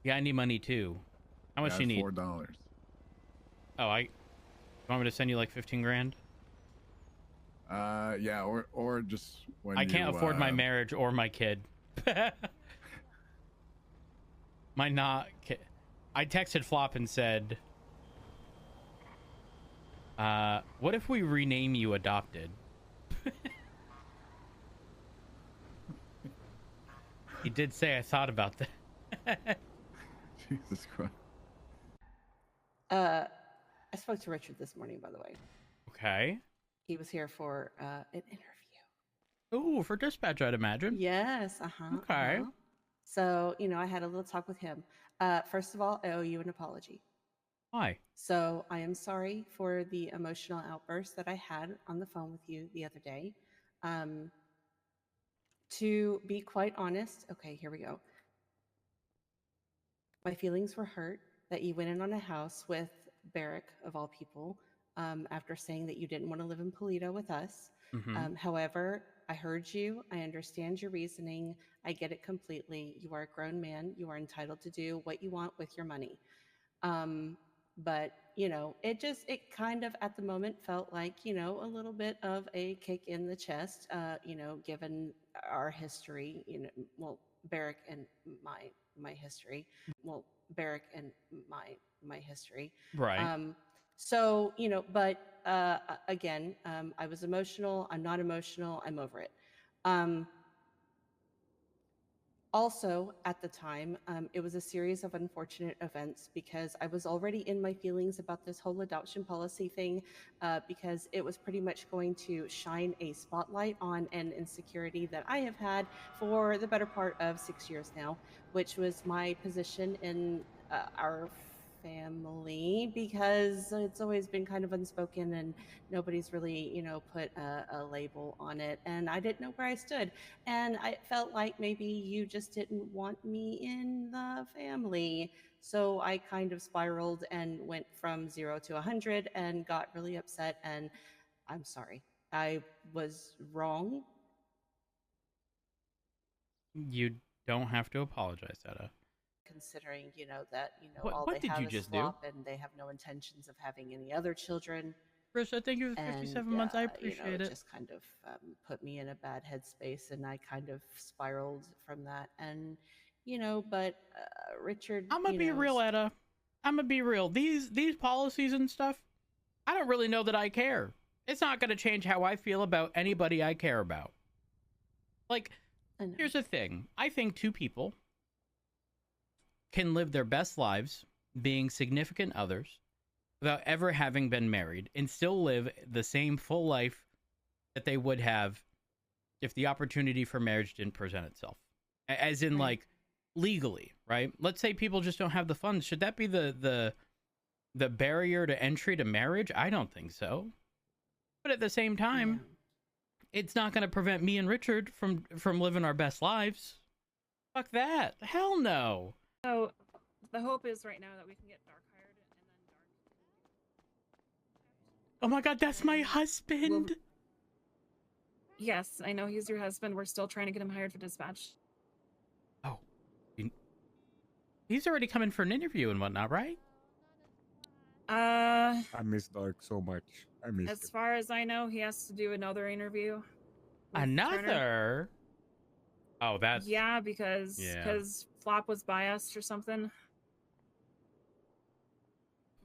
Yeah, I need money too. How much Got you need? $4. Oh, you want me to send you like 15 grand? Yeah, or just when I can't afford my uh, marriage or my kid. I texted Flop and said, what if we rename you Adopted? He did say I thought about that. Jesus Christ. I spoke to Richard this morning, by the way. Okay. He was here for an interview. Ooh, for dispatch, I'd imagine. Yes. Okay. So, I had a little talk with him. First of all, I owe you an apology. Why? So I am sorry for the emotional outburst that I had on the phone with you the other day. To be quite honest, okay, here we go. My feelings were hurt that you went in on a house with Barrick, of all people, after saying that you didn't want to live in Polito with us. Mm-hmm. However, I heard you. I understand your reasoning. I get it completely. You are a grown man. You are entitled to do what you want with your money. But, it kind of at the moment felt like, a little bit of a kick in the chest, given our history, Barrick and my history. Well, Barrick and my history. Right. So, but again, I was emotional. I'm not emotional. I'm over it. Also, at the time, it was a series of unfortunate events because I was already in my feelings about this whole adoption policy thing because it was pretty much going to shine a spotlight on an insecurity that I have had for the better part of 6 years now, which was my position in our family, because it's always been kind of unspoken and nobody's really, put a label on it. And I didn't know where I stood. And I felt like maybe you just didn't want me in the family. So I kind of spiraled and went from 0 to 100 and got really upset. And I'm sorry. I was wrong. You don't have to apologize, Etta. Considering, that, What all did they have you is just Flop and they have no intentions of having any other children. Trisha, thank you for 57 months. I appreciate it. Just kind of put me in a bad headspace, and I kind of spiraled from that. And, but Richard, I'm gonna be real, Etta. I'm gonna be real. These policies and stuff, I don't really know that I care. It's not gonna change how I feel about anybody I care about. Like, here's the thing. I think two people can live their best lives being significant others without ever having been married and still live the same full life that they would have if the opportunity for marriage didn't present itself. As in, like, legally, right? Let's say people just don't have the funds. Should that be the barrier to entry to marriage? I don't think so. But at the same time, it's not going to prevent me and Richard from living our best lives. Fuck that. Hell no. So the hope is right now that we can get Dark-Hired and then Oh my god, that's my husband. Yes, I know he's your husband. We're still trying to get him hired for dispatch. Oh. He's already coming for an interview and whatnot, right? I miss Dark so much. I miss As him. far as I know, he has to do another interview. with Another? Turner. Oh, that's... Yeah, because Flop was biased or something.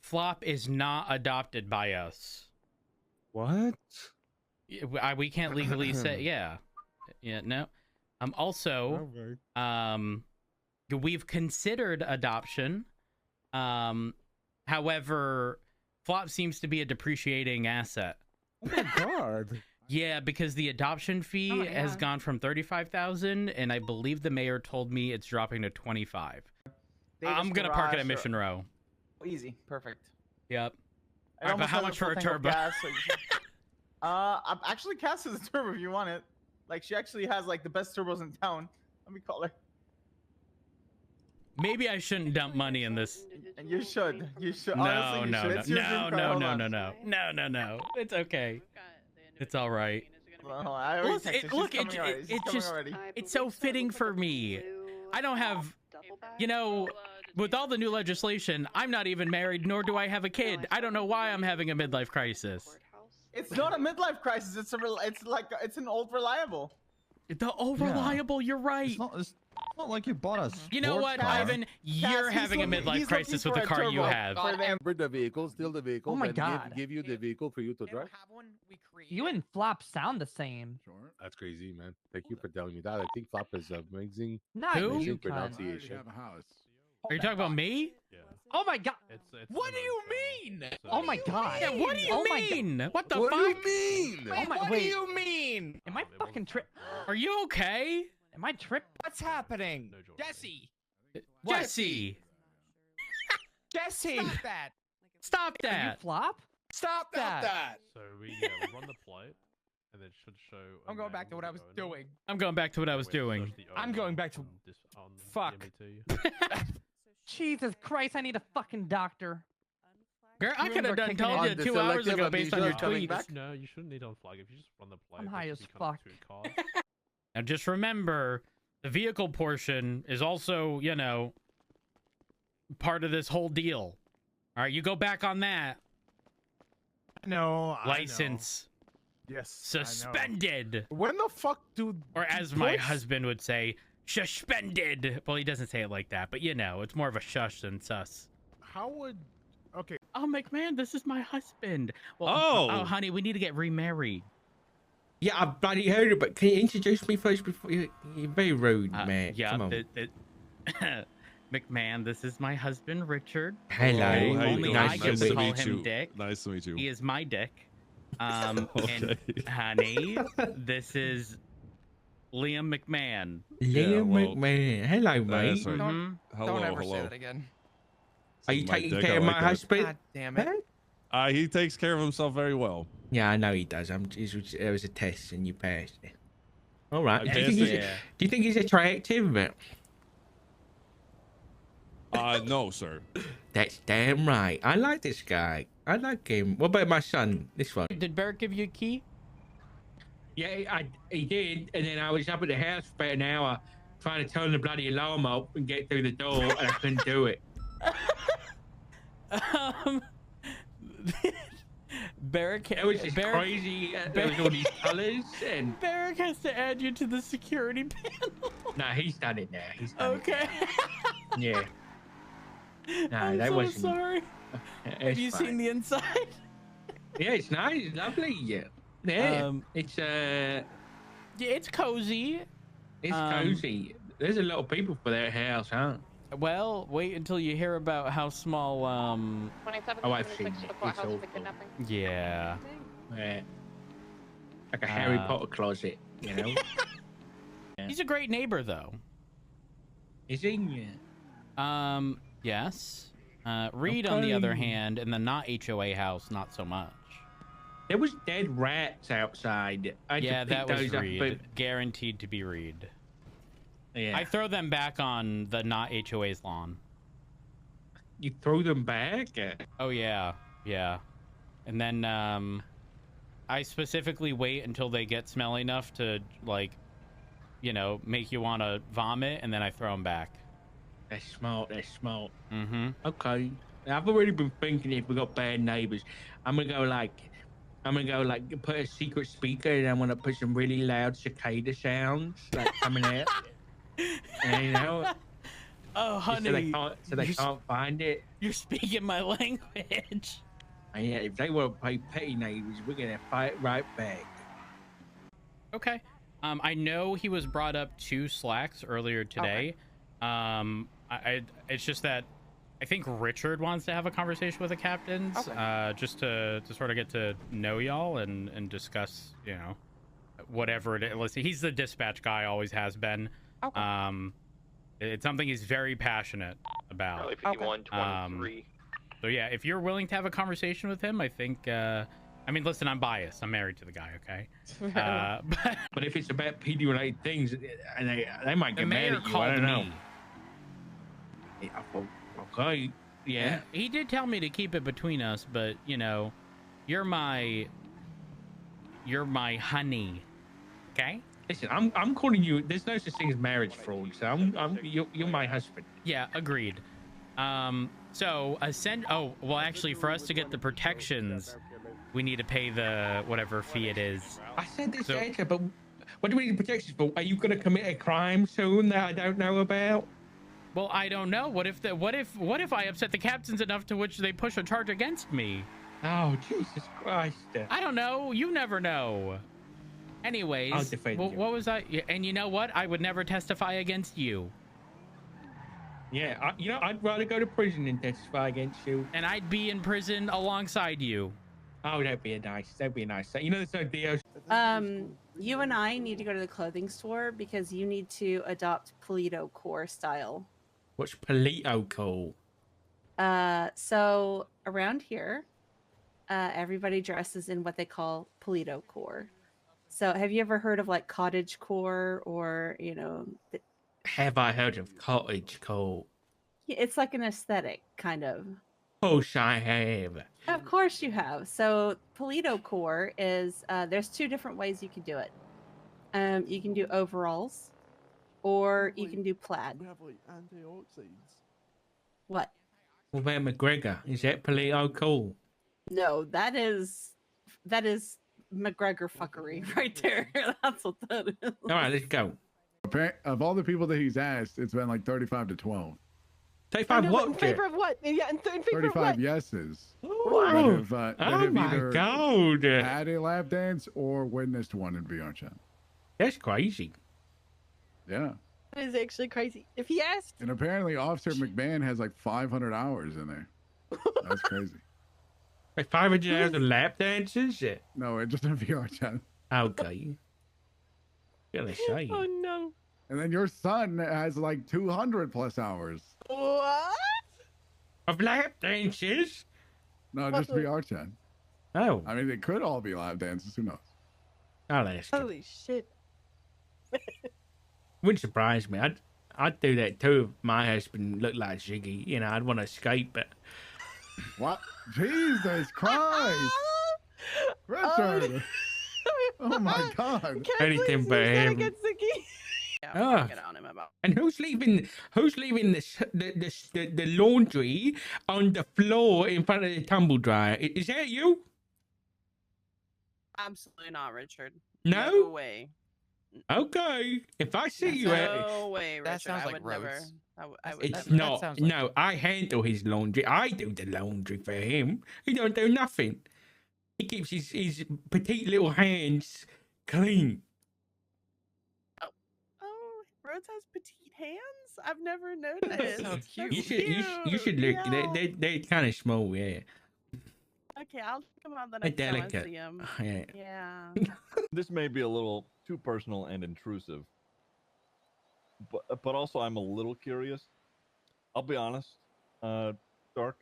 Flop is not adopted by us. What? We can't legally say... Yeah. Yeah, no. Also, Okay. we've considered adoption. However, Flop seems to be a depreciating asset. Oh my god. Yeah, because the adoption fee has gone from $35,000, and I believe the mayor told me it's dropping to $25,000. I'm gonna park it at Mission Row. Easy, perfect. Yep. It almost how has much full for a tank of turbo? gas, so actually, Cass is a turbo if you want it. Like, she actually has like the best turbos in town. Let me call her. Maybe I shouldn't dump money in this. And you should. You should. No, Honestly, no, you should. no, It's your dream car. Hold on. no. It's okay. It's all right. Well, I already texted. She's Look, coming already. She's it's coming just, already. it's so fitting for me. I don't have, you know, With all the new legislation, I'm not even married, nor do I have a kid. I don't know why I'm having a midlife crisis. It's not a midlife crisis. It's an old reliable. The old reliable, you're right. It's not like you bought us. You know what, Ivan? You're having a midlife crisis with the car you have. Bring the vehicle, steal the vehicle, Oh my then God. give you the vehicle for you to drive. You and Flop sound the same. Sure. That's crazy, man. Thank you for telling me that. I think Flop is amazing. Not Who? you, Amazing cunt. I already pronunciation. have a house. Are you talking about me? Oh my God. What do you mean? Oh my God. Yeah, what do you Oh my God. mean? What the What do you fuck? mean? Oh my, What wait. do you mean? Am I fucking trip? Are you okay? Am I trip? What's happening? Jesse! Jesse, Jesse! Stop that! stop Are you that. Flop? Stop that! So we run the plate, and then should show. I'm going back to what I was doing. I'm going back to what I was doing. I'm going back to- Fuck. Jesus Christ, I need a fucking doctor. Girl, I could have Remember done kicking told in you the 2 hours selective ago based on your amnesia coming tweets. back? No, you shouldn't need on flag if you just run the plate. I'm there high should as be kind of fuck. 2 cars. Now just remember, the vehicle portion is also, you know, part of this whole deal. All right, you go back on that. No. License Yes. suspended. When the fuck do? Or as my husband would say, suspended. Well, he doesn't say it like that, but you know, it's more of a shush than sus. How would? Okay. Oh, McMahon, this is my husband. Well, Oh. honey, we need to get remarried. Yeah, I bloody heard it, but can you introduce me first before you're very rude, man? Yeah, Come on. McMahon, this is my husband, Richard. Hello. How you Only doing? I Nice get to to call meet him you. Dick. Nice to meet you. He is my dick. And Okay. honey, this is Liam McMahon. Liam well, McMahon. Hello, mate. sorry. Mhm. Hello, Don't ever hello. say that again. Are you My taking dick, care I of my like that. husband? God damn it. Huh? He takes care of himself very well. Yeah, I know he does. It was a test and you passed it. All right. I Do you, passed think it. he's, do you think he's attractive? No, sir. That's damn right. I like this guy. I like him. What about my son? This one. Did Barrett give you a key? Yeah, he did. And then I was up at the house for about an hour trying to turn the bloody alarm off and get through the door, and I couldn't do it. Barrett, It was just crazy. There was all these colours, and Barrett has to add you to the security panel. no, he's done it now. He's done Okay. it. Yeah. No, I'm that so wasn't. sorry. Have It's you fine. seen the inside? Yeah, it's nice. It's lovely. Yeah. Yeah. Yeah, it's cozy. It's um, cozy. There's a lot of people for that house, huh? Well, wait until you hear about how small. Oh, I've seen it. It's awful. Yeah. Yeah. Like a Harry Uh, Potter closet, you know? He's a great neighbor, though. Is he? Yeah. Yes. Reed, on the other Okay. hand, in the not HOA house, not so much. There was dead rats outside. I had to Yeah, pick that was those up, Reed. Guaranteed to be Reed. but yeah. I throw them back on the not HOA's lawn. You threw them back? Oh yeah, yeah. And then I specifically wait until they get smelly enough to, like, you know, make you want to vomit, and then I throw them back. That's smart. That's smart. Mm-hmm. Okay. I've already been thinking if we got bad neighbors, I'm gonna go like put a secret speaker and I'm gonna put some really loud cicada sounds like coming out. And, you know, Oh, honey, so they can't find it. you're speaking my language. And yeah, if they want to play petty neighbors, we're gonna fight right back. Okay. I know he was brought up to Slacks earlier today. It's just that I think Richard wants to have a conversation with the captains, just to sort of get to know y'all and discuss, you know, whatever it is. Listen, he's the dispatch guy, always has been. It's something he's very passionate about. 51-23. So yeah, if you're willing to have a conversation with him, I think. I mean, listen, I'm biased. I'm married to the guy, okay? But if it's about PD-related things, and they might the get mad mayor at you. I called don't know. me. Yeah, okay. Yeah. He did tell me to keep it between us, but you know, you're my honey, okay? Listen, I'm calling you. There's no such thing as marriage fraud, so you're my husband. Yeah, agreed. So ascend. Oh, well, actually, for us to get the protections, we need to pay the whatever fee it is. I said this So- later, but what do we need protections for? Are you going to commit a crime soon that I don't know about? Well, I don't know. What if I upset the captains enough to which they push a charge against me? Oh, Jesus Christ. I don't know. You never know. Anyways, I'll defend you. what was that? And you know what? I would never testify against you. Yeah, I'd rather go to prison than testify against you. And I'd be in prison alongside you. Oh, that'd be nice. That'd be nice. You know, there's no deal. You and I need to go to the clothing store because you need to adopt Polito core style. What's Polito called? So around here, everybody dresses in what they call Polito core. So have you ever heard of like cottage core or, Have I heard of cottage core? it's like an aesthetic kind of. Of course I have. Of course you have. So Polito core is, there's two different ways you can do it. You can do overalls or you can do plaid. We have like antioxidants. What? What about McGregor? Is that Polito cool? No, that is McGregor fuckery right there. That's what that is. All right, let's go. Of all the people that he's asked, it's been like 35 to 12. 35 what? In favor of what? Yeah, in favor of what? 35 yeses. Oh, That oh have my either God. had a lap dance or witnessed one in VR chat. That's crazy. Yeah. That is actually crazy. If he asked, And apparently Officer McMahon has like 500 hours in there. That's crazy. Like 500 hours of lap dances? No, it's just in VR chat. Okay. Gotta say. oh no. And then your son has like 200 plus hours. What? Of lap dances? No, just What the- VR chat. Oh, I mean, they could all be lap dances. Who knows? I'll ask him. Holy shit. Wouldn't surprise me. I'd do that too if my husband looked like Ziggy. You know, I'd want to escape, but What? Jesus Christ! Richard! Oh my God! anything but him. Yeah, Ah. get on him about. And who's leaving the laundry on the floor in front of the tumble dryer? Is that you? Absolutely not, Richard. No? way. Okay. If I see you at No way, Richard. That sounds I like would never. Rhodes. I would it's never. not. sounds like- No, I handle his laundry. I do the laundry for him. He don't do nothing. He keeps his petite little hands clean. Oh, Rhodes has petite hands. I've never noticed. so cute. You should look. They're kind of small. Yeah. Okay, I'll check him out the They're next time I delicate. see him. Yeah. Yeah. This may be a little too personal and intrusive, but also I'm a little curious. I'll be honest, Dark,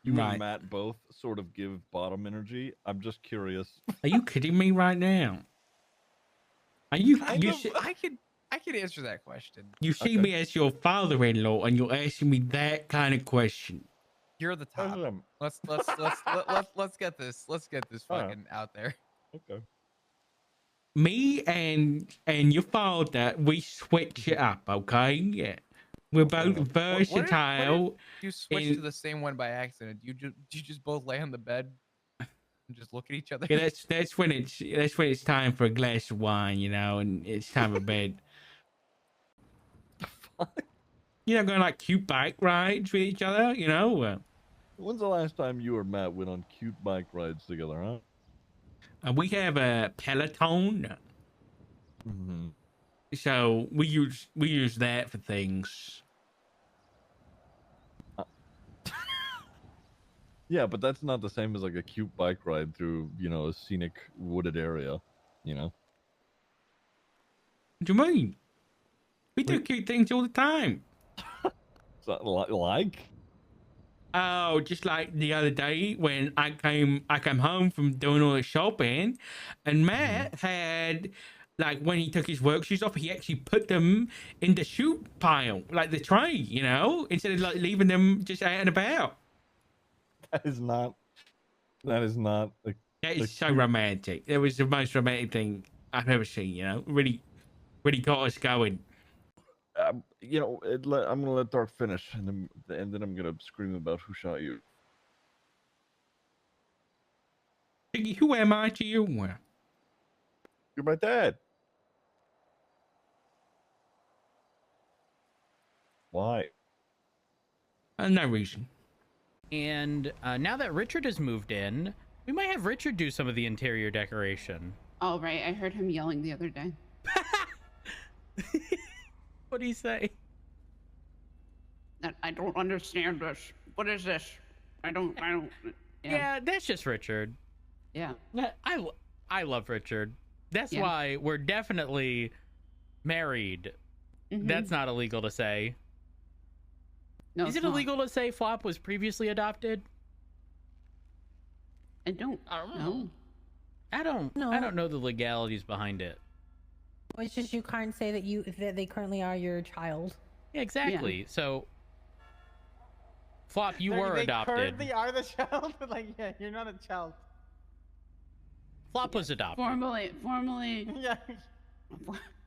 you Right. and Matt both sort of give bottom energy. I'm just curious. Are you kidding me right now? Are you? Kind You of, see, I could answer that question. you see me as your father-in-law, and you're asking me that kind of question. You're the top. Um, Let's get this. Let's get this Alright. fucking out there. okay. Me and your father, we switch it up, okay? Yeah. We're both What- versatile. You switch In- to the same one by accident. You just both lay on the bed and just look at each other. Yeah, that's when it's time for a glass of wine, you know, and it's time for bed. You know, going like cute bike rides with each other, you know. When's the last time you or Matt went on cute bike rides together, huh? We have a Peloton, Mm-hmm. so we use that for things. Yeah, but that's not the same as like a cute bike ride through, a scenic wooded area, you know? What do you mean? We do cute things all the time. So, like? Oh, just like the other day when I came home from doing all the shopping, and Matt had, like, when he took his work shoes off, he actually put them in the shoe pile, like the tray, you know, instead of like leaving them just out and about. That is not. That is not. That The is so cute- romantic. It was the most romantic thing I've ever seen, you know. Really got us going. I'm gonna let Dark finish, and then I'm gonna scream about who shot you. Who am I to you? You're my dad. Why? No reason. And now that Richard has moved in, we might have Richard do some of the interior decoration. Oh, right. I heard him yelling the other day. What'd he say? That I don't understand this. What is this? I don't. Yeah, that's just Richard. Yeah. I love Richard. That's Yeah. why we're definitely married. Mhm. That's not illegal to say. No, Is it's it not. illegal to say Flop was previously adopted? I don't know. I don't know the legalities behind it. Well, it's just you can't say that they currently are your child. Yeah, exactly. Yeah. So, Flop, you were they adopted. currently are the child. Like, yeah, you're not a child. Flop was adopted. Formally. Yeah.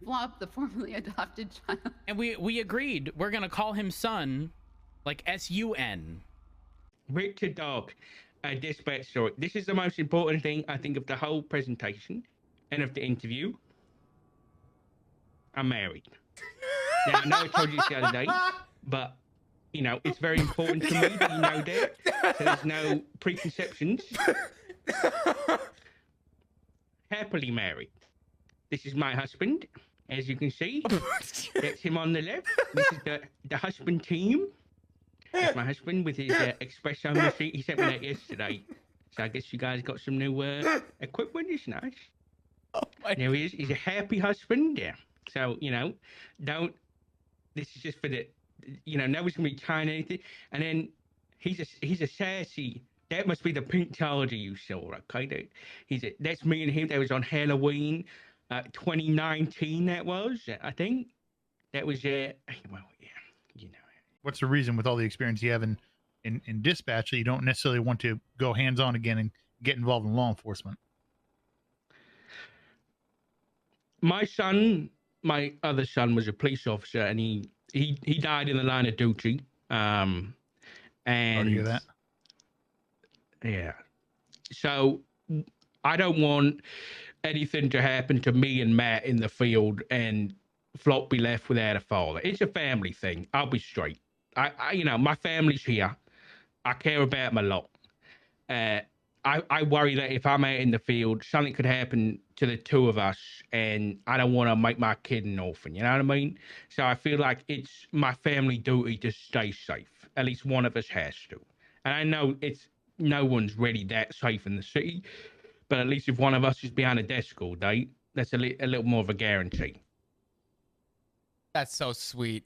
Flop, the formerly adopted child. And we agreed we're gonna call him Son, like S-U-N. Richard Dog, dispatch story. This is the most important thing, I think, of the whole presentation and of the interview. I'm married. Now, I know I told you this the other day, but, it's very important to me that you know that. So there's no preconceptions. Happily married. This is my husband, as you can see. That's him on the left. This is the husband team. That's my husband with his espresso machine. He sent me that yesterday. So I guess you guys got some new equipment. It's nice. There he is. He's a happy husband. Yeah. So, this is just for the, nobody's going to be trying anything. And then he's a sassy. That must be the pink tiger you saw, okay? That's me and him. That was on Halloween, 2019. That was, I think. That was, well, yeah, What's the reason with all the experience you have in dispatch that you don't necessarily want to go hands-on again and get involved in law enforcement? My other son was a police officer, and he died in the line of duty. And Sorry to hear that. Yeah. So I don't want anything to happen to me and Matt in the field and Flop be left without a father. It's a family thing. I'll be straight. I my family's here. I care about them a lot. I worry that if I'm out in the field, something could happen to the two of us, and I don't want to make my kid an orphan. You know what I mean? So I feel like it's my family duty to stay safe. At least one of us has to. And I know no one's really that safe in the city, but at least if one of us is behind a desk all day, that's a little more of a guarantee. That's so sweet.